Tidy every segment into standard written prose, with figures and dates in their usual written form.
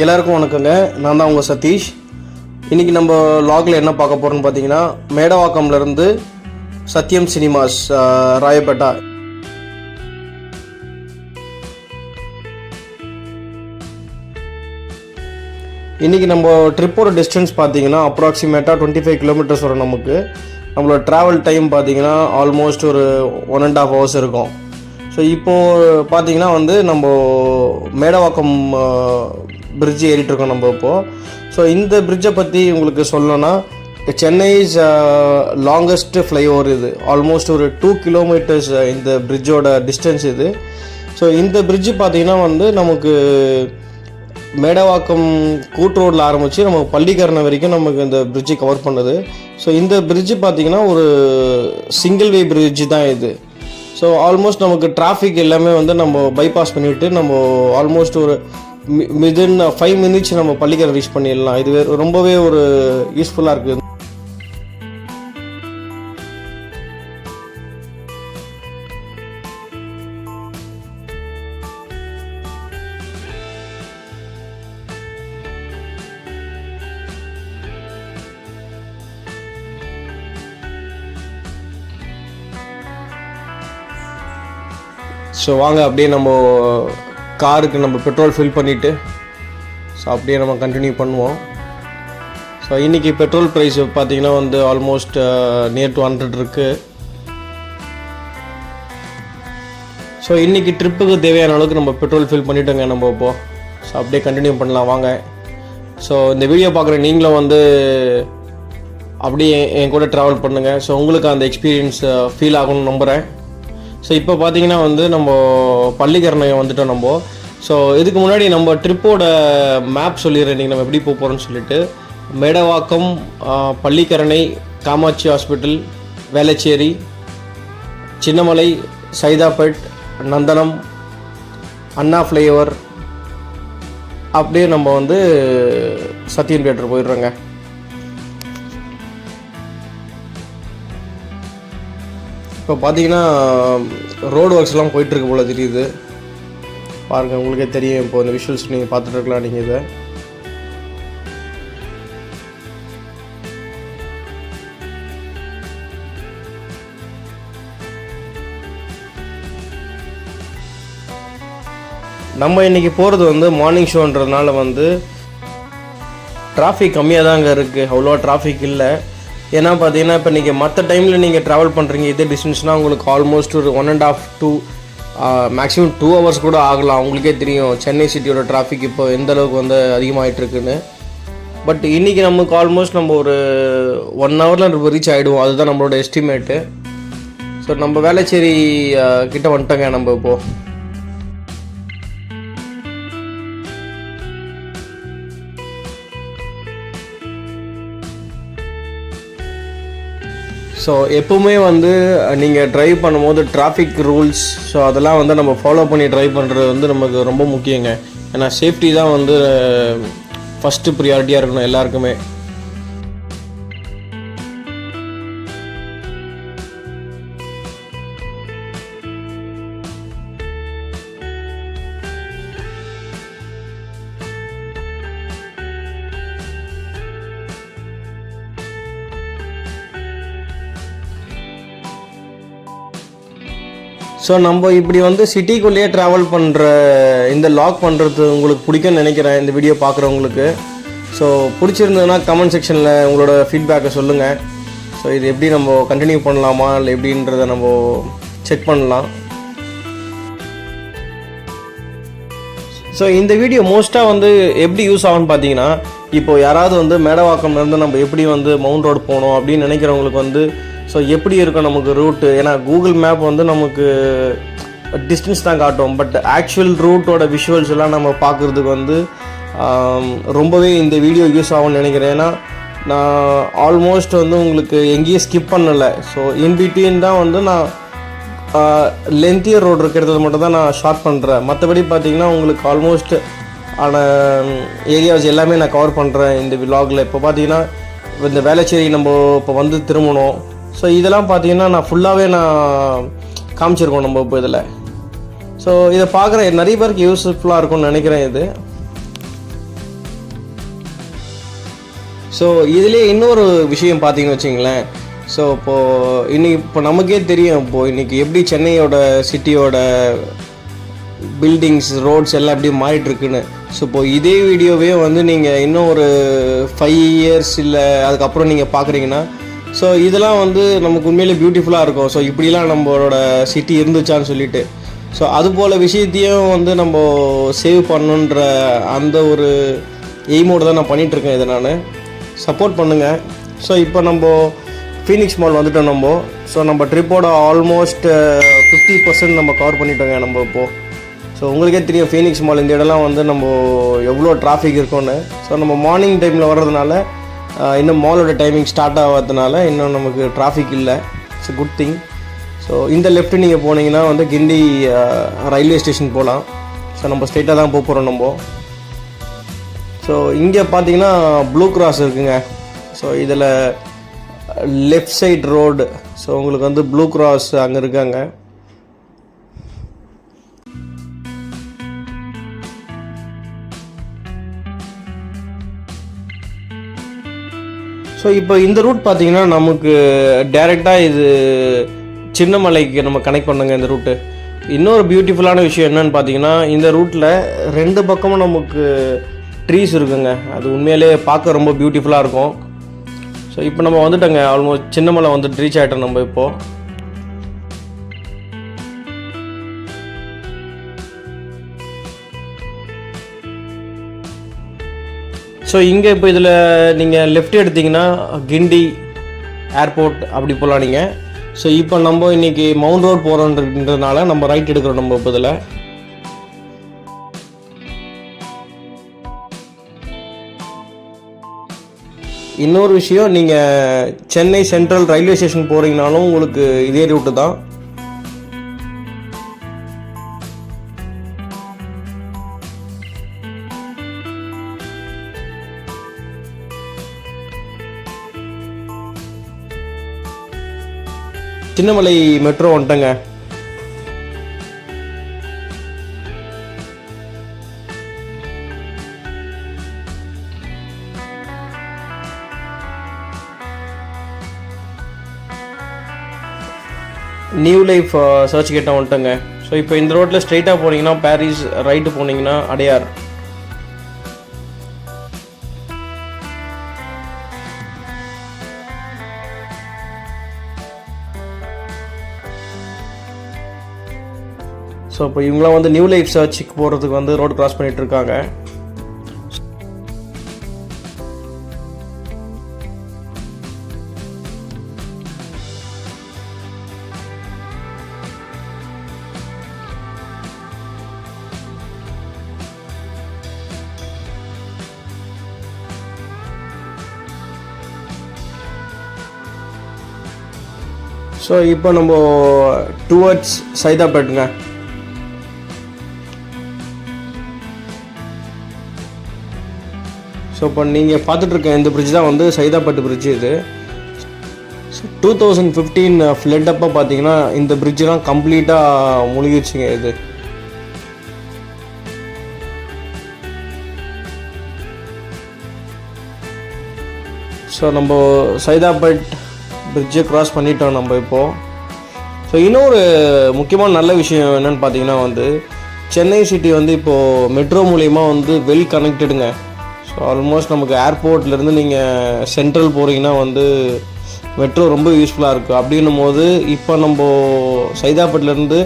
எல்லாருக்கும் வணக்கங்க. நான் தான் உங்கள் சதீஷ். இன்றைக்கி நம்ம லாகில் என்ன பார்க்க போகிறோன்னு பார்த்தீங்கன்னா, மேடவாக்கம்லேருந்து சத்யம் சினிமாஸ் ராயப்பேட்டா. இன்றைக்கி நம்ம ட்ரிப்போட டிஸ்டன்ஸ் பார்த்தீங்கன்னா அப்ராக்சிமேட்டாக 25 கிலோமீட்டர்ஸ் வரும். நம்மளோட ட்ராவல் டைம் பார்த்தீங்கன்னா ஆல்மோஸ்ட் ஒரு 1.5 hours இருக்கும். ஸோ இப்போது பார்த்தீங்கன்னா நம்ம மேடவாக்கம் பிரிட்ஜ் ஏறிட்டுருக்கோம் நம்ம இப்போது. ஸோ இந்த பிரிட்ஜை பற்றி உங்களுக்கு சொல்லணும்னா, சென்னை இஸ் லாங்கஸ்ட் ஃப்ளைஓவர். இது ஆல்மோஸ்ட் ஒரு 2 கிலோமீட்டர்ஸ் இந்த பிரிட்ஜோட டிஸ்டன்ஸ் இது. ஸோ இந்த பிரிட்ஜு பார்த்திங்கன்னா நமக்கு மேடவாக்கம் கூட் ரோடில் ஆரம்பித்து நமக்கு பள்ளிக்கரணை வரைக்கும் நமக்கு இந்த பிரிட்ஜு கவர் பண்ணுது. ஸோ இந்த பிரிட்ஜு பார்த்திங்கன்னா ஒரு சிங்கிள் வே பிரிட்ஜு தான் இது. ஸோ ஆல்மோஸ்ட் நமக்கு டிராஃபிக் எல்லாமே நம்ம பைபாஸ் பண்ணிவிட்டு நம்ம ஆல்மோஸ்ட் ஒரு வித்தின் 5 minutes நம்ம பள்ளிக்கரை ரீச் பண்ணிடலாம். இது ரொம்பவே ஒரு யூஸ்ஃபுல்லாக இருக்குது. ஸோ வாங்க அப்படியே நம்ம காருக்கு நம்ம பெட்ரோல் ஃபில் பண்ணிவிட்டு ஸோ அப்படியே நம்ம கண்டினியூ பண்ணுவோம். ஸோ இன்றைக்கி பெட்ரோல் ப்ரைஸ் பார்த்திங்கன்னா ஆல்மோஸ்ட் நியர் டு 100 இருக்குது. ஸோ இன்றைக்கி ட்ரிப்புக்கு தேவையான அளவுக்கு நம்ம பெட்ரோல் ஃபில் பண்ணிட்டோங்க நம்ம இப்போது. ஸோ அப்படியே கண்டினியூ பண்ணலாம் வாங்க. ஸோ இந்த வீடியோ பார்க்குற நீங்களும் அப்படியே என் கூட ட்ராவல் பண்ணுங்கள். ஸோ உங்களுக்கு அந்த எக்ஸ்பீரியன்ஸ் ஃபீல் ஆகணும்னு நம்புகிறேன். ஸோ இப்போ பார்த்தீங்கன்னா நம்ம பள்ளிக்கரணை வந்துட்டோம் நம்ம. ஸோ இதுக்கு முன்னாடி நம்ம ட்ரிப்போட மேப் சொல்லிடுறேன் இன்றைக்கி நம்ம எப்படி போக போகிறோன்னு சொல்லிட்டு. மேடவாக்கம், பள்ளிக்கரணை, காமாட்சி ஹாஸ்பிட்டல், வேளச்சேரி, சின்னமலை, சைதாப்பேட், நந்தனம், அண்ணா ஃப்ளைஓவர், அப்படியே நம்ம சத்யம் தியேட்டர் போயிடுறோங்க. இப்போ பார்த்தீங்கன்னா ரோடு ஒர்க்ஸ்லாம் போயிட்டுருக்கு போல் தெரியுது. பாருங்கள், உங்களுக்கே தெரியும். இப்போ இந்த விஷுவல்ஸ் நீங்கள் பார்த்துட்டு இருக்கலாம். நீங்கள் இதை நம்ம இன்றைக்கி போகிறது மார்னிங் ஷோன்றதுனால டிராஃபிக் கம்மியாக தாங்க இருக்குது. அவ்வளோவா டிராஃபிக் இல்லை. ஏன்னா பார்த்தீங்கன்னா இப்போ நீங்கள் மற்ற டைமில் நீங்கள் ட்ராவல் பண்ணுறீங்க இதே டிஸ்டன்ஸ்னால் உங்களுக்கு ஆல்மோஸ்ட் ஒரு 1.5 to மேக்ஸிமம் 2 hours கூட ஆகலாம். உங்களுக்கே தெரியும் சென்னை சிட்டியோட டிராஃபிக் இப்போ எந்த அளவுக்கு அதிகமாகிட்டுருக்குன்னு. பட் இன்றைக்கி நமக்கு ஆல்மோஸ்ட் நம்ம ஒரு 1 hourல ரீச் ஆகிடுவோம். அதுதான் நம்மளோட எஸ்டிமேட்டு. ஸோ நம்ம வேளச்சேரி கிட்ட வந்துட்டோங்க நம்ம இப்போது. ஸோ எப்போவுமே நீங்கள் ட்ரைவ் பண்ணும்போது டிராஃபிக் ரூல்ஸ் ஸோ அதெல்லாம் நம்ம ஃபாலோ பண்ணி ட்ரைவ் பண்ணுறது நமக்கு ரொம்ப முக்கியங்க. ஏன்னா சேஃப்டி தான் ஃபஸ்ட்டு ப்ரியாரிட்டியாக இருக்கணும் எல்லாருக்குமே. ஸோ நம்ம இப்படி சிட்டிக்குள்ளேயே ட்ராவல் பண்ணுற இந்த லாக் பண்ணுறது உங்களுக்கு பிடிக்கும்னு நினைக்கிறேன் இந்த வீடியோ பார்க்குறவங்களுக்கு. ஸோ பிடிச்சிருந்ததுன்னா கமெண்ட் செக்ஷனில் உங்களோட ஃபீட்பேக்கை சொல்லுங்கள். ஸோ இது எப்படி நம்ம கண்டினியூ பண்ணலாமா இல்லை எப்படின்றத நம்ம செக் பண்ணலாம். ஸோ இந்த வீடியோ மோஸ்ட்டாக எப்படி யூஸ் ஆகும்னு பார்த்தீங்கன்னா, இப்போது யாராவது மேடவாக்கம்லேருந்து நம்ம எப்படி மவுண்ட் ரோடு போகணும் அப்படின்னு நினைக்கிறவங்களுக்கு ஸோ எப்படி இருக்கும் நமக்கு ரூட்டு. ஏன்னா கூகுள் மேப் நமக்கு டிஸ்டன்ஸ் தான் காட்டும். பட் ஆக்சுவல் ரூட்டோட விஷுவல்ஸ் எல்லாம் நம்ம பார்க்குறதுக்கு ரொம்பவே இந்த வீடியோ யூஸ் ஆகும்னு நினைக்கிறேன். ஏன்னா நான் ஆல்மோஸ்ட் உங்களுக்கு எங்கேயும் ஸ்கிப் பண்ணலை. ஸோ இன்பிட்வீன் தான் நான் லென்த்தியர் ரோடு இருக்கிறது மட்டும் தான் நான் ஷார்ட் பண்ணுறேன். மற்றபடி பார்த்திங்கன்னா உங்களுக்கு ஆல்மோஸ்ட் ஆன ஏரியாஸ் எல்லாமே நான் கவர் பண்ணுறேன் இந்த விலாகில். இப்போ பார்த்திங்கன்னா இந்த வேளச்சேரி நம்ம இப்போ திரும்பணும். ஸோ இதெல்லாம் பார்த்தீங்கன்னா நான் ஃபுல்லாகவே காமிச்சிருக்கோம் நம்ம இப்போ இதில். ஸோ இதை பார்க்குற நிறைய பேருக்கு யூஸ்ஃபுல்லாக இருக்கும்னு நினைக்கிறேன் இது. ஸோ இதுலேயே இன்னொரு விஷயம் பார்த்தீங்கன்னு வச்சிங்களேன். ஸோ இப்போ நமக்கே தெரியும் இப்போது இன்றைக்கி எப்படி சென்னையோட சிட்டியோட பில்டிங்ஸ் ரோட்ஸ் எல்லாம் எப்படி மாறிட்டுருக்குன்னு. ஸோ இப்போது இதே வீடியோவே வந்து நீங்கள் இன்னும் ஒரு 5 இயர்ஸ் இல்லை அதுக்கப்புறம் நீங்கள் பார்க்குறீங்கன்னா ஸோ இதெல்லாம் வந்து நமக்கு உண்மையிலே பியூட்டிஃபுல்லாக இருக்கும். ஸோ இப்படிலாம் நம்மளோட சிட்டி இருந்துச்சான்னு சொல்லிட்டு ஸோ அதுபோல் விஷயத்தையும் வந்து நம்ம சேவ் பண்ணணுன்ற அந்த ஒரு எய்மோடு தான் நான் பண்ணிகிட்ருக்கேன். இதை நான் சப்போர்ட் பண்ணுங்கள். ஸோ இப்போ நம்ம ஃபீனிக்ஸ் மால் வந்துட்டோம். ஸோ நம்ம ட்ரிப்போட ஆல்மோஸ்ட் 50% நம்ம கவர் பண்ணிட்டோங்க நம்ம இப்போது. ஸோ உங்களுக்கே தெரியும் ஃபீனிக்ஸ் மால் இந்த இடம்லாம் வந்து நம்ம எவ்வளோ டிராஃபிக் இருக்கும்னு. ஸோ நம்ம மார்னிங் டைமில் வர்றதுனால இன்னும் மாலோட டைமிங் ஸ்டார்ட் ஆகிறதுனால இன்னும் நமக்கு டிராஃபிக் இல்லை. It's good thing. ஸோ இந்த லெஃப்ட்டு நீங்கள் போனீங்கன்னா வந்து கிண்டி ரயில்வே ஸ்டேஷன் போகலாம். ஸோ நம்ம ஸ்ட்ரெயிட்டாக தான் போகிறோம் நம்ம. ஸோ இங்கே பார்த்தீங்கன்னா ப்ளூ கிராஸ் இருக்குங்க. ஸோ இதில் லெஃப்ட் சைட் ரோடு. ஸோ உங்களுக்கு வந்து ப்ளூ கிராஸ் அங்கே இருக்காங்க. ஸோ இப்போ இந்த ரூட் பார்த்தீங்கன்னா நமக்கு டைரெக்டாக இது சின்னமலைக்கு நம்ம கனெக்ட் பண்ணுங்க இந்த ரூட்டு. இன்னொரு பியூட்டிஃபுல்லான விஷயம் என்னன்னு பார்த்தீங்கன்னா இந்த ரூட்டில் 2 பக்கமும் நமக்கு ட்ரீஸ் இருக்குங்க. அது உண்மையிலே பார்க்க ரொம்ப பியூட்டிஃபுல்லாக இருக்கும். ஸோ இப்போ நம்ம வந்துட்டோங்க. ஆல்மோஸ்ட் சின்னமலை வந்து ரீச் ஆகிட்டோம் நம்ம இப்போது. ஸோ இங்கே இப்போ இதில் நீங்கள் லெஃப்ட் எடுத்திங்கன்னா கிண்டி ஏர்போர்ட் அப்படி போகலாம் நீங்கள். ஸோ இப்போ நம்ம இன்றைக்கி மவுண்ட் ரோட் போகிறோன்றதுனால நம்ம ரைட் எடுக்கிறோம் நம்ம இப்போ இதில். இன்னொரு விஷயம், நீங்கள் சென்னை சென்ட்ரல் ரயில்வே ஸ்டேஷன் போகிறீங்கனாலும் உங்களுக்கு இதே ரூட்டு தான். சின்னமலை மெட்ரோ வந்துட்டங்க. நியூ லைஃப் சர்ச் கேட்டால் வந்துட்டங்க. ஸோ இப்போ இந்த ரோட்டில் ஸ்ட்ரெயிட்டாக போனீங்கன்னா பாரிஸ், ரைட்டு போனீங்கன்னா அடையார். ஸோ இப்போ இவங்களாம் வந்து நியூ லைஃப் சர்ச்சுக்கு போகிறதுக்கு வந்து ரோடு கிராஸ் பண்ணிகிட்ருக்காங்க. ஸோ இப்போ நம்ம டுவர்ட்ஸ் சைதாப்பேட்டுங்க. ஸோ இப்போ நீங்கள் பார்த்துட்ருக்க இந்த பிரிட்ஜ் தான் வந்து சைதாப்பேட்டு பிரிட்ஜ். இது 2015 ஃப்ளட் அப்போ பார்த்தீங்கன்னா இந்த பிரிட்ஜெலாம் கம்ப்ளீட்டாக முழுகிடுச்சுங்க. இது ஸோ நம்ம சைதாப்பேட் பிரிட்ஜை க்ராஸ் பண்ணிட்டோம் நம்ம இப்போது. ஸோ இன்னொரு முக்கியமான நல்ல விஷயம் என்னென்னு பார்த்தீங்கன்னா வந்து சென்னை சிட்டி வந்து இப்போது மெட்ரோ மூலிமா வந்து வெல் கனெக்டடுங்க. ஸோ ஆல்மோஸ்ட் நமக்கு ஏர்போர்ட்லேருந்து நீங்கள் சென்ட்ரல் போகிறீங்கன்னா வந்து மெட்ரோ ரொம்ப யூஸ்ஃபுல்லாக இருக்குது. அப்படின்னும் போது இப்போ நம்ம சைதாப்பேட்லேருந்து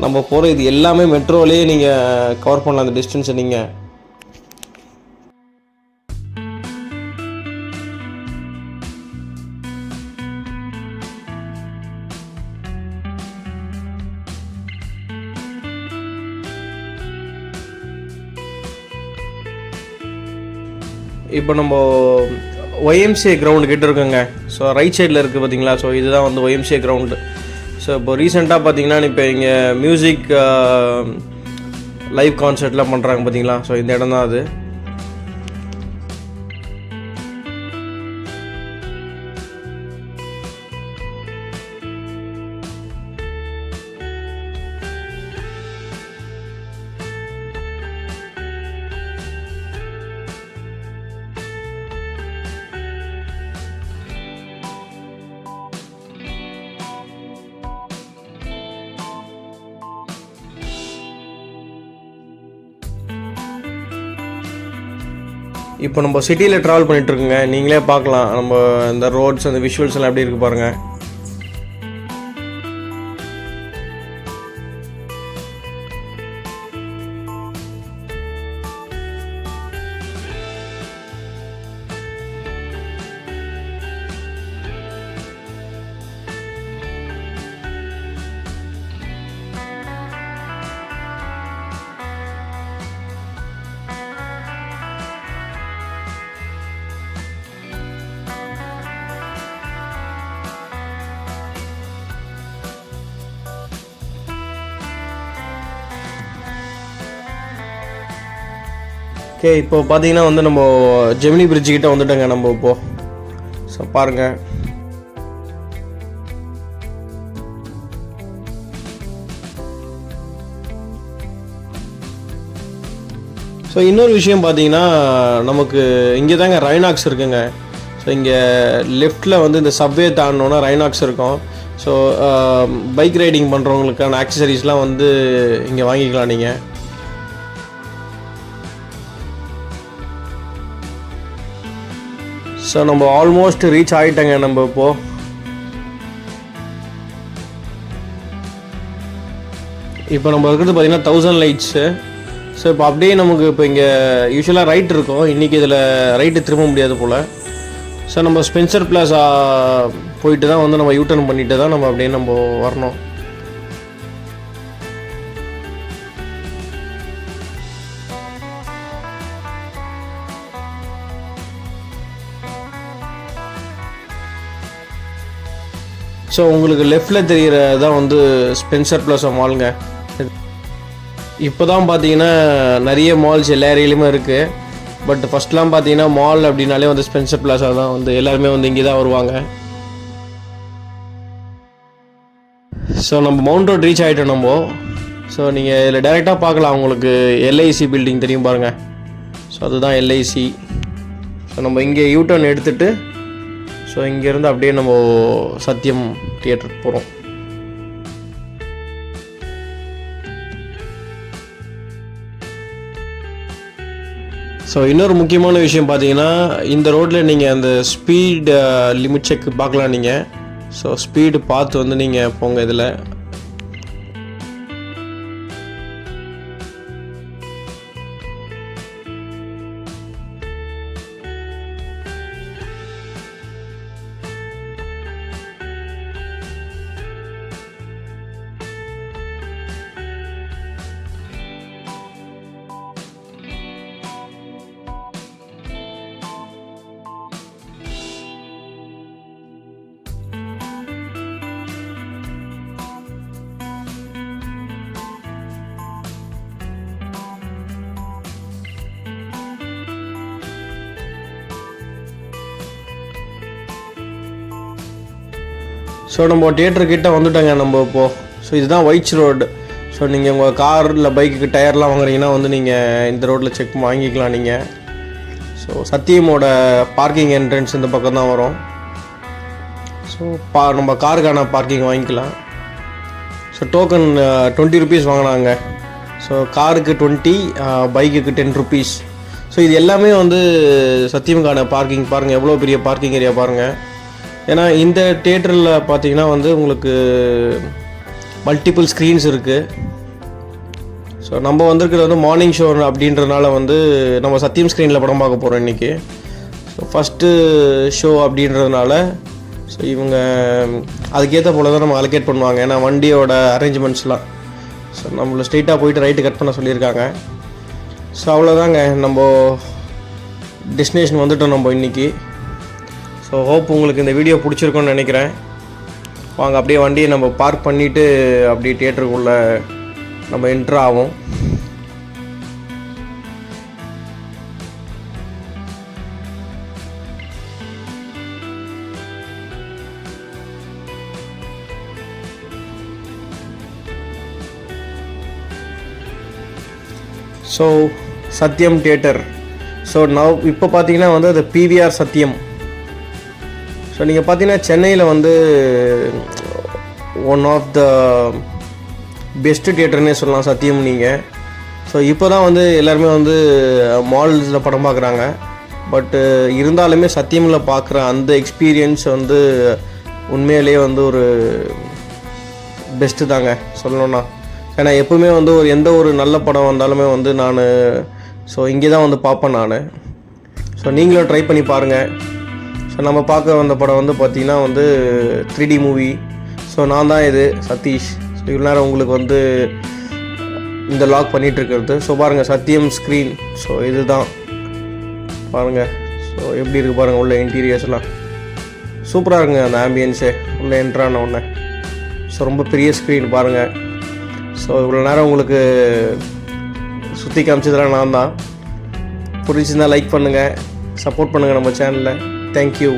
நம்ம போகிற இது எல்லாமே மெட்ரோலேயே நீங்கள் கவர் பண்ணலாம் அந்த டிஸ்டன்ஸை நீங்கள். இப்போ நம்ம ஒய்எம்சிஏ கிரவுண்டு கிட்ட இருக்குங்க. ஸோ ரைட் சைடில் இருக்குது பார்த்தீங்களா. ஸோ இதுதான் வந்து ஒய்எம்சிஏ கிரவுண்டு. ஸோ இப்போ ரீசெண்டாக பார்த்தீங்கன்னா இப்போ இங்கே மியூசிக் லைவ் கான்சர்ட்லாம் பண்ணுறாங்க பார்த்தீங்களா. ஸோ இந்த இடம் தான் அது. இப்போ நம்ம சிட்டியில் ட்ராவல் பண்ணிகிட்ருக்குங்க, நீங்களே பார்க்கலாம் நம்ம இந்த ரோட்ஸ் அந்த விஷுவல்ஸ் எல்லாம் எப்படி இருக்குது பாருங்கள். ஓகே, இப்போ பார்த்தீங்கன்னா வந்து நம்ம ஜெமினி பிரிட்ஜ் கிட்ட வந்துட்டோங்க நம்ம இப்போது. ஸோ பாருங்கள், ஸோ இன்னொரு விஷயம் பார்த்தீங்கன்னா நமக்கு இங்கே தாங்க ரைனாக்ஸ் இருக்குங்க. ஸோ இங்கே லெஃப்டில் வந்து இந்த சப்வே தாண்டினோன்னா ரைனாக்ஸ் இருக்கும். ஸோ பைக் ரைடிங் பண்ணுறவங்களுக்கான ஆக்சசரிஸ்லாம் வந்து இங்கே வாங்கிக்கலாம் நீங்கள். ஸோ நம்ம ஆல்மோஸ்ட் ரீச் ஆகிட்டோங்க நம்ம இப்போது. இப்போ நம்ம இருக்கிறது பார்த்திங்கன்னா 1000 லைட்ஸு. ஸோ இப்போ அப்படியே நமக்கு இப்போ இங்கே யூஸ்வலாக ரைட் இருக்கும், இன்றைக்கி இதில் ரைட்டு திரும்ப முடியாது போல். ஸோ நம்ம ஸ்பென்சர் பிளாஸா போயிட்டு தான் வந்து நம்ம யூட்டர்ன் பண்ணிட்டு தான் நம்ம அப்படியே நம்ம வரணும். ஸோ உங்களுக்கு லெஃப்டில் தெரிகிறதான் வந்து ஸ்பென்சர் பிளாஸா மாலுங்க. இப்போ தான் பார்த்தீங்கன்னா நிறைய மால்ஸ் எல்லா ஏரியாலையுமே இருக்குது. பட் ஃபஸ்ட்லாம் பார்த்தீங்கன்னா மால் அப்படின்னாலே வந்து ஸ்பென்சர் பிளாஸா தான் வந்து எல்லாருமே வந்து இங்கே தான் வருவாங்க. ஸோ நம்ம மவுண்ட் ரோட் ரீச் ஆகிட்டோம் நம்ம. ஸோ நீங்கள் இதில் டைரெக்டாக பார்க்கலாம், உங்களுக்கு எல்ஐசி பில்டிங் தெரியும் பாருங்கள். ஸோ அதுதான் எல்ஐசி. ஸோ நம்ம இங்கே யூட்டர்ன் எடுத்துகிட்டு ஸோ இங்கேருந்து அப்படியே நம்ம சத்யம் தியேட்டருக்கு போகிறோம். ஸோ இன்னொரு முக்கியமான விஷயம் பார்த்தீங்கன்னா, இந்த ரோட்டில் நீங்கள் அந்த ஸ்பீட் லிமிட் செக் பார்க்கலாம் நீங்கள். ஸோ ஸ்பீடு பார்த்து வந்து நீங்கள் போங்க இதில். ஸோ நம்ம தியேட்டர்கிட்ட வந்துட்டோங்க நம்ம இப்போது. ஸோ இதுதான் ஒயிட்ஸ் ரோடு. ஸோ நீங்கள் உங்கள் கார் இல்லை பைக்குக்கு டயர்லாம் வாங்குறீங்கன்னா வந்து நீங்கள் இந்த ரோட்டில் செக் வாங்கிக்கலாம் நீங்கள். ஸோ சத்தியமோட பார்க்கிங் என்ட்ரன்ஸ் இந்த பக்கம் தான் வரும். ஸோ நம்ம காருக்கான பார்க்கிங் வாங்கிக்கலாம். ஸோ டோக்கன் 20 ருபீஸ் வாங்கினாங்க. ஸோ காருக்கு 20, பைக்குக்கு 10 ருபீஸ். ஸோ இது எல்லாமே வந்து சத்தியமுக்கான பார்க்கிங். பாருங்கள் எவ்வளோ பெரிய பார்க்கிங் ஏரியா பாருங்கள். ஏன்னா இந்த தியேட்டரில் பார்த்தீங்கன்னா வந்து உங்களுக்கு மல்டிபிள் ஸ்க்ரீன்ஸ் இருக்குது. ஸோ நம்ம வந்திருக்கிறது வந்து மார்னிங் ஷோ அப்படின்றதுனால வந்து நம்ம சத்தியம் ஸ்க்ரீனில் படம் பார்க்க போகிறோம் இன்றைக்கி. ஸோ ஃபஸ்ட்டு ஷோ அப்படின்றதுனால ஸோ இவங்க அதுக்கேற்ற போல் தான் நம்ம அலோகேட் பண்ணுவாங்க. ஏன்னா வண்டியோட அரேஞ்ச்மெண்ட்ஸ்லாம் ஸோ நம்மளை ஸ்ட்ரெயிட்டாக போயிட்டு ரைட்டு கட் பண்ண சொல்லியிருக்காங்க. ஸோ அவ்வளோதாங்க, நம்ம டெஸ்டினேஷன் வந்துட்டோம் நம்ம இன்றைக்கி. ஸோ ஹோப் உங்களுக்கு இந்த வீடியோ பிடிச்சிருக்கோன்னு நினைக்கிறேன். வாங்க அப்படியே வண்டியை நம்ம பார்க் பண்ணிவிட்டு அப்படியே தியேட்டருக்குள்ளே நம்ம என்ட்ரு ஆகும். ஸோ சத்யம் தியேட்டர். ஸோ இப்போ பார்த்தீங்கன்னா வந்து அது பிவிஆர் சத்யம். ஸோ நீங்கள் பார்த்தீங்கன்னா சென்னையில் வந்து ஒன் ஆஃப் த பெஸ்ட்டு தியேட்டர்னே சொல்லலாம் சத்தியம் நீங்கள். ஸோ இப்போ தான் வந்து எல்லாருமே வந்து மால்ஸில் படம் பார்க்குறாங்க. பட்டு இருந்தாலுமே சத்தியமில் பார்க்குற அந்த எக்ஸ்பீரியன்ஸ் வந்து உண்மையிலேயே வந்து ஒரு பெஸ்ட்டு தாங்க சொல்லணுன்னா. ஏன்னா எப்பவுமே வந்து எந்த ஒரு நல்ல படம் வந்தாலுமே வந்து நான் ஸோ இங்கே தான் வந்து பார்ப்பேன் நான். ஸோ நீங்களும் ட்ரை பண்ணி பாருங்கள். ஸோ நம்ம பார்க்க வந்த படம் வந்து பார்த்திங்கன்னா வந்து 3D மூவி. ஸோ நான் தான் இது சதீஷ். ஸோ இவ்வளோ நேரம் உங்களுக்கு வந்து இந்த லாக் பண்ணிகிட்ருக்கிறது. ஸோ பாருங்கள் சத்தியம் ஸ்க்ரீன். ஸோ இது தான் பாருங்கள். ஸோ எப்படி இருக்குது பாருங்கள் உள்ள இன்டீரியர்ஸ்லாம் சூப்பராக இருக்குங்க. அந்த ஆம்பியன்ஸே உள்ளே என்ட்ரான ஒன்று. ஸோ ரொம்ப பெரிய ஸ்க்ரீன் பாருங்கள். ஸோ இவ்வளோ நேரம் உங்களுக்கு சுற்றி காமிச்சதெல்லாம் நான் தான். பிடிச்சிருந்தால் லைக் பண்ணுங்கள், சப்போர்ட் பண்ணுங்கள் நம்ம சேனலில். தேங்க்யூ.